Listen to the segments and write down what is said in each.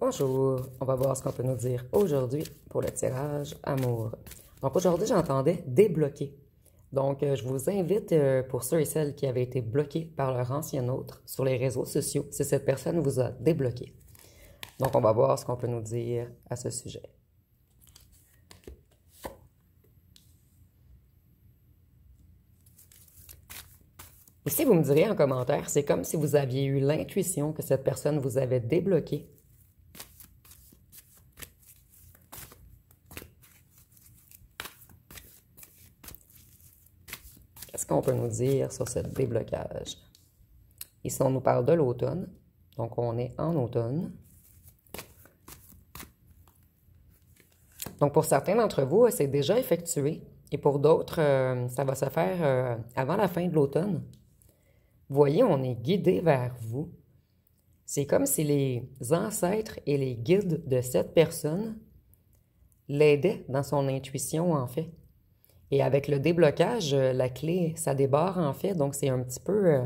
Bonjour, on va voir ce qu'on peut nous dire aujourd'hui pour le tirage amour. Donc aujourd'hui, j'entendais débloquer. Donc je vous invite, pour ceux et celles qui avaient été bloqués par leur ancien autre sur les réseaux sociaux, si cette personne vous a débloqué. Donc on va voir ce qu'on peut nous dire à ce sujet. Ici, vous me direz en commentaire, c'est comme si vous aviez eu l'intuition que cette personne vous avait débloqué. Qu'est-ce qu'on peut nous dire sur ce déblocage? Ici, on nous parle de l'automne. Donc, on est en automne. Donc, pour certains d'entre vous, c'est déjà effectué. Et pour d'autres, ça va se faire avant la fin de l'automne. Vous voyez, on est guidé vers vous. C'est comme si les ancêtres et les guides de cette personne l'aidaient dans son intuition, en fait. Et avec le déblocage, la clé, ça débarre, en fait. Donc, c'est un petit peu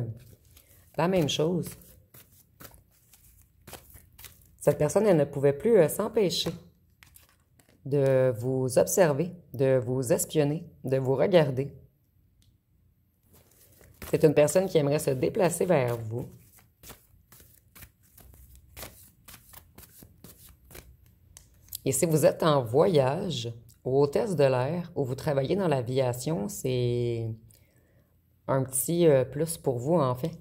la même chose. Cette personne, elle ne pouvait plus s'empêcher de vous observer, de vous espionner, de vous regarder. C'est une personne qui aimerait se déplacer vers vous. Et si vous êtes en voyage, ou hôtesse de l'air, ou vous travaillez dans l'aviation, c'est un petit plus pour vous, en fait.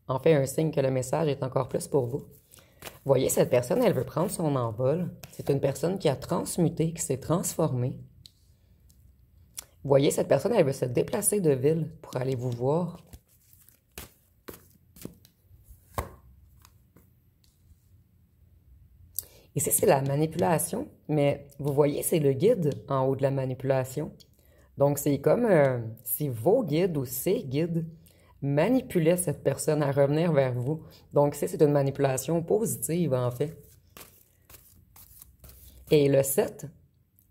En fait, un signe que le message est encore plus pour vous. Vous voyez, cette personne, elle veut prendre son envol. C'est une personne qui a transmuté, qui s'est transformée. Vous voyez, cette personne, elle veut se déplacer de ville pour aller vous voir. Ici, c'est la manipulation, mais vous voyez, c'est le guide en haut de la manipulation. Donc, c'est comme si vos guides ou ses guides manipulaient cette personne à revenir vers vous. Donc, c'est une manipulation positive, en fait. Et le 7,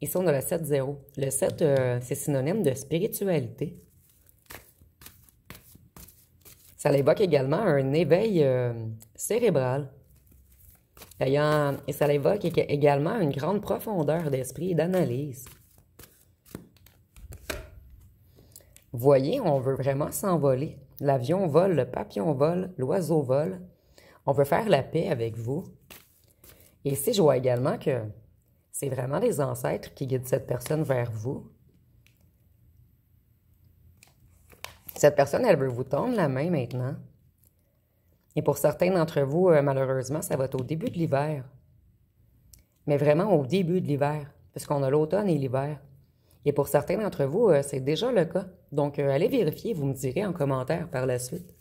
ici, on a le 7-0. Le 7, c'est synonyme de spiritualité. Ça évoque également un éveil cérébral. Et ça évoque également une grande profondeur d'esprit et d'analyse. Vous voyez, on veut vraiment s'envoler. L'avion vole, le papillon vole, l'oiseau vole. On veut faire la paix avec vous. Et ici, je vois également que c'est vraiment les ancêtres qui guident cette personne vers vous. Cette personne, elle veut vous tendre la main maintenant. Et pour certains d'entre vous, malheureusement, ça va être au début de l'hiver. Mais vraiment au début de l'hiver, parce qu'on a l'automne et l'hiver. Et pour certains d'entre vous, c'est déjà le cas. Donc, allez vérifier, vous me direz en commentaire par la suite.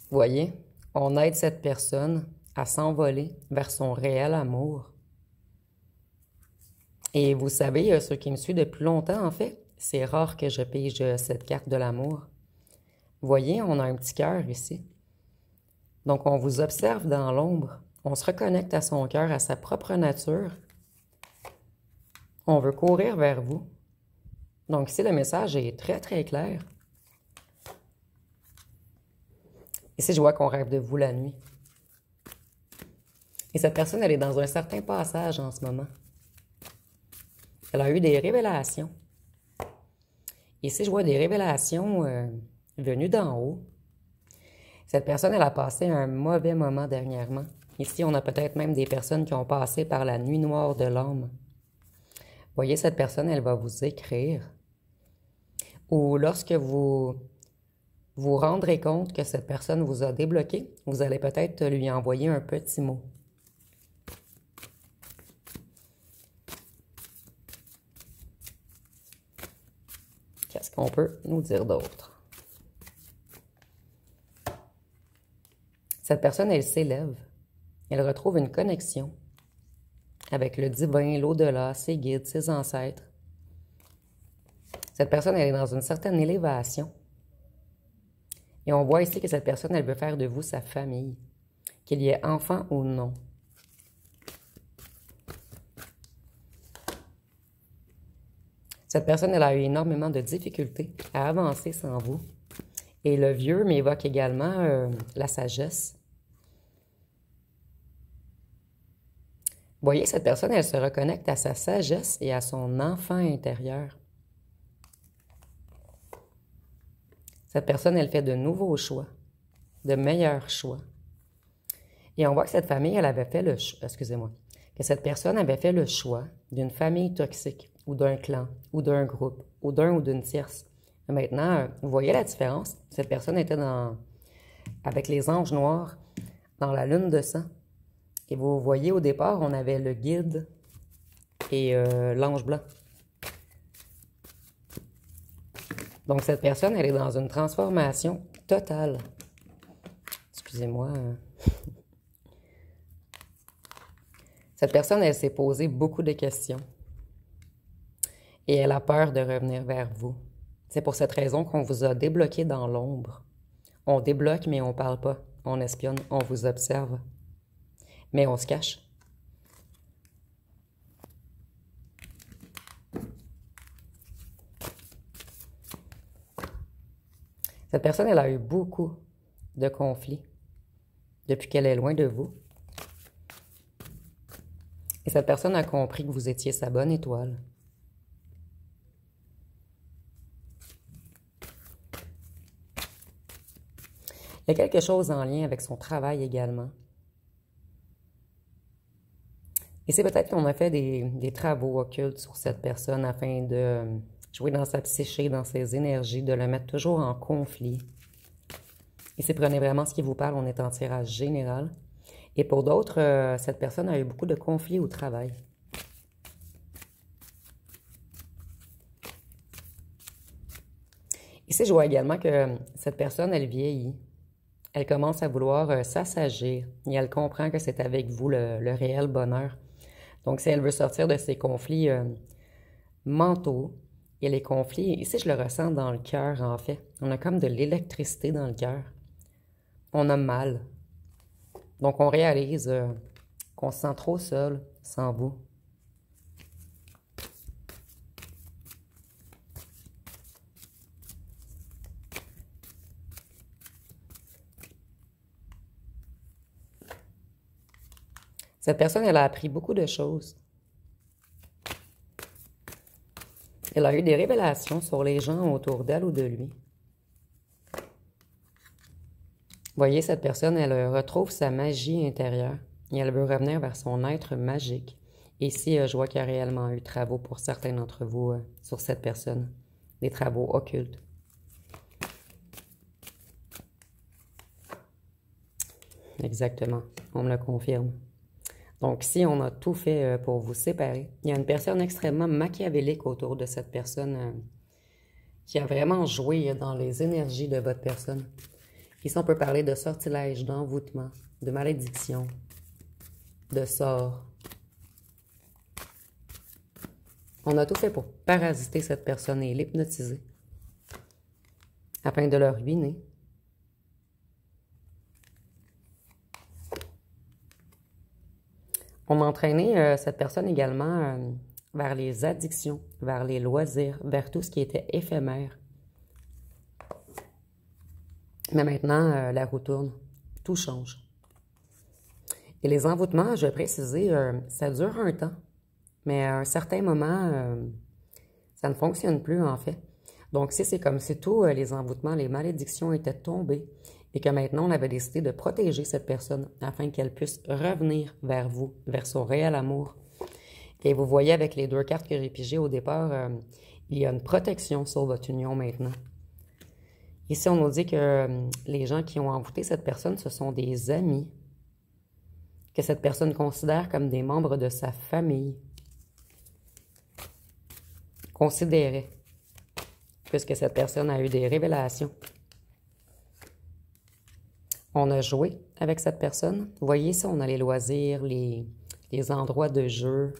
Vous voyez, on aide cette personne à s'envoler vers son réel amour. Et vous savez, ceux qui me suivent depuis longtemps, en fait, c'est rare que je pige cette carte de l'amour. Vous voyez, on a un petit cœur ici. Donc, on vous observe dans l'ombre. On se reconnecte à son cœur, à sa propre nature. On veut courir vers vous. Donc, ici, le message est très, très clair. Ici, je vois qu'on rêve de vous la nuit. Et cette personne, elle est dans un certain passage en ce moment. Elle a eu des révélations. Ici, je vois des révélations venues d'en haut. Cette personne, elle a passé un mauvais moment dernièrement. Ici, on a peut-être même des personnes qui ont passé par la nuit noire de l'âme. Vous voyez, cette personne, elle va vous écrire. Ou lorsque vous vous rendrez compte que cette personne vous a débloqué, vous allez peut-être lui envoyer un petit mot. Qu'est-ce qu'on peut nous dire d'autre? Cette personne, elle s'élève. Elle retrouve une connexion avec le divin, l'au-delà, ses guides, ses ancêtres. Cette personne, elle est dans une certaine élévation. Et on voit ici que cette personne, elle veut faire de vous sa famille, qu'il y ait enfant ou non. Cette personne, elle a eu énormément de difficultés à avancer sans vous. Et le vieux m'évoque également la sagesse. Vous voyez, cette personne, elle se reconnecte à sa sagesse et à son enfant intérieur. Cette personne, elle fait de nouveaux choix, de meilleurs choix. Et on voit que cette famille, elle avait fait le choix, excusez-moi, que cette personne avait fait le choix d'une famille toxique, ou d'un clan, ou d'un groupe, ou d'un ou d'une tierce. Et maintenant, vous voyez la différence? Cette personne était avec les anges noirs, dans la lune de sang. Et vous voyez, au départ, on avait le guide et l'ange blanc. Donc, cette personne, elle est dans une transformation totale. Excusez-moi. Cette personne, elle s'est posé beaucoup de questions. Et elle a peur de revenir vers vous. C'est pour cette raison qu'on vous a débloqué dans l'ombre. On débloque, mais on ne parle pas. On espionne, on vous observe. Mais on se cache. Cette personne, elle a eu beaucoup de conflits depuis qu'elle est loin de vous. Et cette personne a compris que vous étiez sa bonne étoile. Il y a quelque chose en lien avec son travail également. Et c'est peut-être qu'on a fait des travaux occultes sur cette personne afin de jouer dans sa psyché, dans ses énergies, de le mettre toujours en conflit. Ici, prenez vraiment ce qui vous parle, on est en tirage général. Et pour d'autres, cette personne a eu beaucoup de conflits au travail. Ici, je vois également que cette personne, elle vieillit. Elle commence à vouloir s'assagir et elle comprend que c'est avec vous le réel bonheur. Donc, si elle veut sortir de ces conflits mentaux et les conflits, ici, je le ressens dans le cœur, en fait. On a comme de l'électricité dans le cœur. On a mal. Donc, on réalise qu'on se sent trop seul sans vous. Cette personne, elle a appris beaucoup de choses. Elle a eu des révélations sur les gens autour d'elle ou de lui. Voyez, cette personne, elle retrouve sa magie intérieure et elle veut revenir vers son être magique. Et ici, je vois qu'il y a réellement eu travaux pour certains d'entre vous sur cette personne, des travaux occultes. Exactement, on me le confirme. Donc, si on a tout fait pour vous séparer, il y a une personne extrêmement machiavélique autour de cette personne qui a vraiment joué dans les énergies de votre personne. Ici, on peut parler de sortilège, d'envoûtement, de malédiction, de sort. On a tout fait pour parasiter cette personne et l'hypnotiser afin de le ruiner. On a entraîné cette personne également vers les addictions, vers les loisirs, vers tout ce qui était éphémère. Mais maintenant, la roue tourne. Tout change. Et les envoûtements, je vais préciser, ça dure un temps. Mais à un certain moment, ça ne fonctionne plus en fait. Donc si c'est comme si tous les envoûtements, les malédictions étaient tombés et que maintenant on avait décidé de protéger cette personne afin qu'elle puisse revenir vers vous, vers son réel amour. Et vous voyez avec les deux cartes que j'ai pigées au départ, il y a une protection sur votre union maintenant. Ici, on nous dit que les gens qui ont envoûté cette personne, ce sont des amis, que cette personne considère comme des membres de sa famille. Considérez, puisque cette personne a eu des révélations. On a joué avec cette personne. Vous voyez ça, on a les loisirs, les endroits de jeu.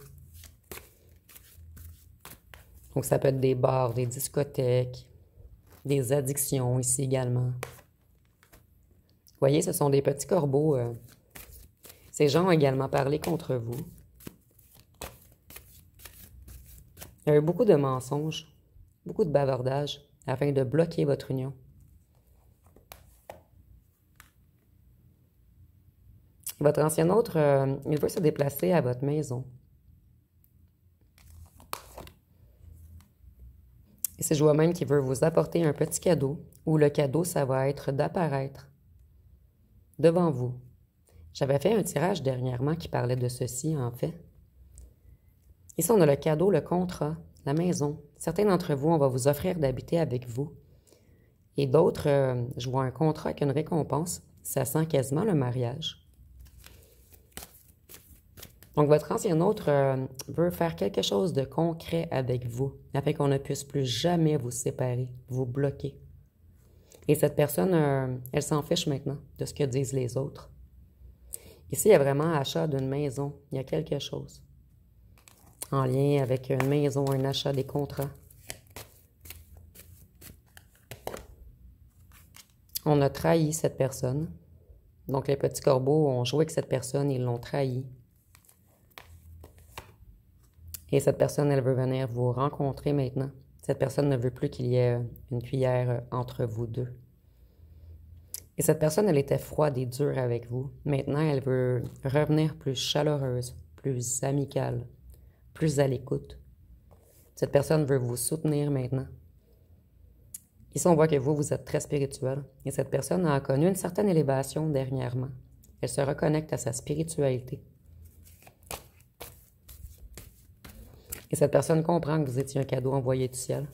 Donc, ça peut être des bars, des discothèques, des addictions ici également. Vous voyez, ce sont des petits corbeaux. Ces gens ont également parlé contre vous. Il y a eu beaucoup de mensonges, beaucoup de bavardages afin de bloquer votre union. Votre ancien autre, il veut se déplacer à votre maison. Ici, je vois même qu'il veut vous apporter un petit cadeau, ou le cadeau, ça va être d'apparaître devant vous. J'avais fait un tirage dernièrement qui parlait de ceci, en fait. Ici, on a le cadeau, le contrat, la maison. Certains d'entre vous, on va vous offrir d'habiter avec vous. Et d'autres, je vois un contrat avec une récompense. Ça sent quasiment le mariage. Donc, votre ancien autre veut faire quelque chose de concret avec vous, afin qu'on ne puisse plus jamais vous séparer, vous bloquer. Et cette personne, elle s'en fiche maintenant de ce que disent les autres. Ici, il y a vraiment achat d'une maison. Il y a quelque chose en lien avec une maison, un achat, des contrats. On a trahi cette personne. Donc, les petits corbeaux ont joué avec cette personne, ils l'ont trahi. Et cette personne, elle veut venir vous rencontrer maintenant. Cette personne ne veut plus qu'il y ait une cuillère entre vous deux. Et cette personne, elle était froide et dure avec vous. Maintenant, elle veut revenir plus chaleureuse, plus amicale, plus à l'écoute. Cette personne veut vous soutenir maintenant. Ici, on voit que vous êtes très spirituel. Et cette personne a connu une certaine élévation dernièrement. Elle se reconnecte à sa spiritualité. Et cette personne comprend que vous étiez un cadeau envoyé du ciel.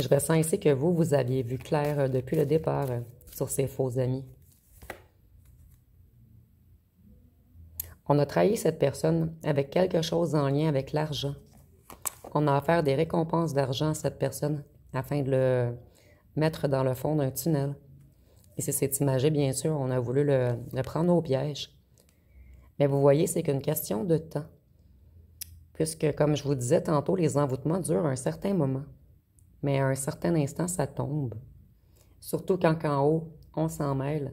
Je ressens ici que vous aviez vu clair depuis le départ sur ces faux amis. On a trahi cette personne avec quelque chose en lien avec l'argent. On a offert des récompenses d'argent à cette personne afin de le mettre dans le fond d'un tunnel. Et c'est imagé, bien sûr, on a voulu le prendre au piège. Mais vous voyez, c'est qu'une question de temps. Puisque, comme je vous disais tantôt, les envoûtements durent un certain moment. Mais à un certain instant, ça tombe. Surtout quand en haut, on s'en mêle.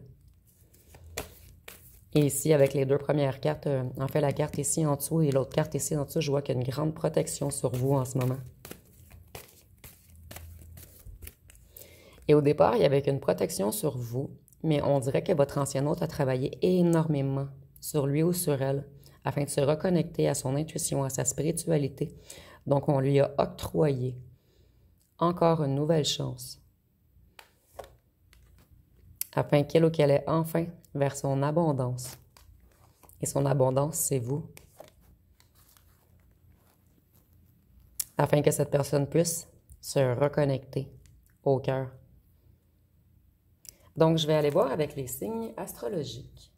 Et ici, avec les deux premières cartes, en fait, la carte ici en dessous et l'autre carte ici en dessous, je vois qu'il y a une grande protection sur vous en ce moment. Et au départ, il y avait une protection sur vous, mais on dirait que votre ancien hôte a travaillé énormément sur lui ou sur elle, afin de se reconnecter à son intuition, à sa spiritualité. Donc, on lui a octroyé encore une nouvelle chance, afin qu'il ou qu'elle ait enfin vers son abondance. Et son abondance, c'est vous. Afin que cette personne puisse se reconnecter au cœur. Donc, je vais aller voir avec les signes astrologiques.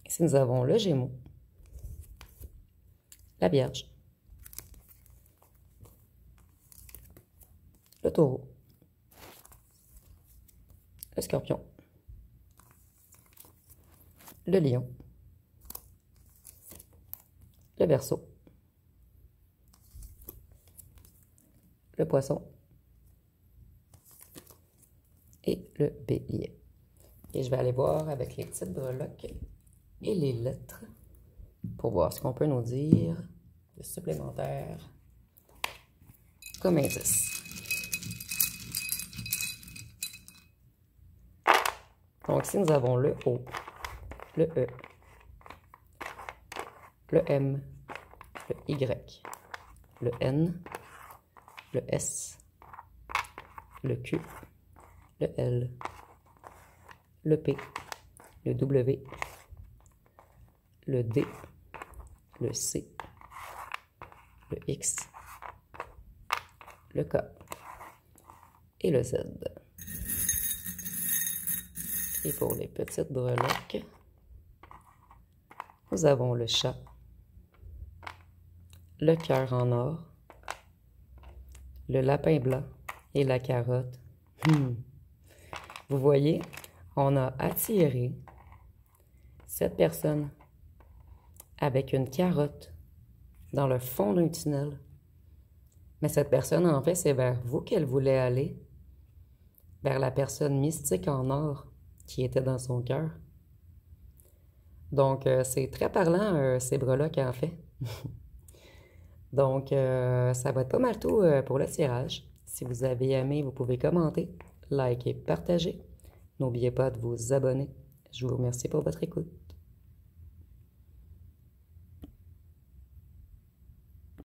Ici, nous avons le Gémeaux, la Vierge, le Taureau, le Scorpion, le Lion, le Verseau, le Poisson et le Bélier. Et je vais aller voir avec les petites breloques et les lettres pour voir ce qu'on peut nous dire de supplémentaire comme indice. Donc ici, nous avons le O, le E, le M, le Y, le N, le S, le Q, le L, le P, le W, le D, le C, le X, le K et le Z. Et pour les petites breloques, nous avons le chat, le cœur en or, le lapin blanc et la carotte. Vous voyez, on a attiré cette personne avec une carotte dans le fond d'un tunnel. Mais cette personne, en fait, c'est vers vous qu'elle voulait aller, vers la personne mystique en or qui était dans son cœur. Donc, c'est très parlant, ces breloques, en fait. Donc, ça va être pas mal tout pour le tirage. Si vous avez aimé, vous pouvez commenter, liker, partager. N'oubliez pas de vous abonner. Je vous remercie pour votre écoute.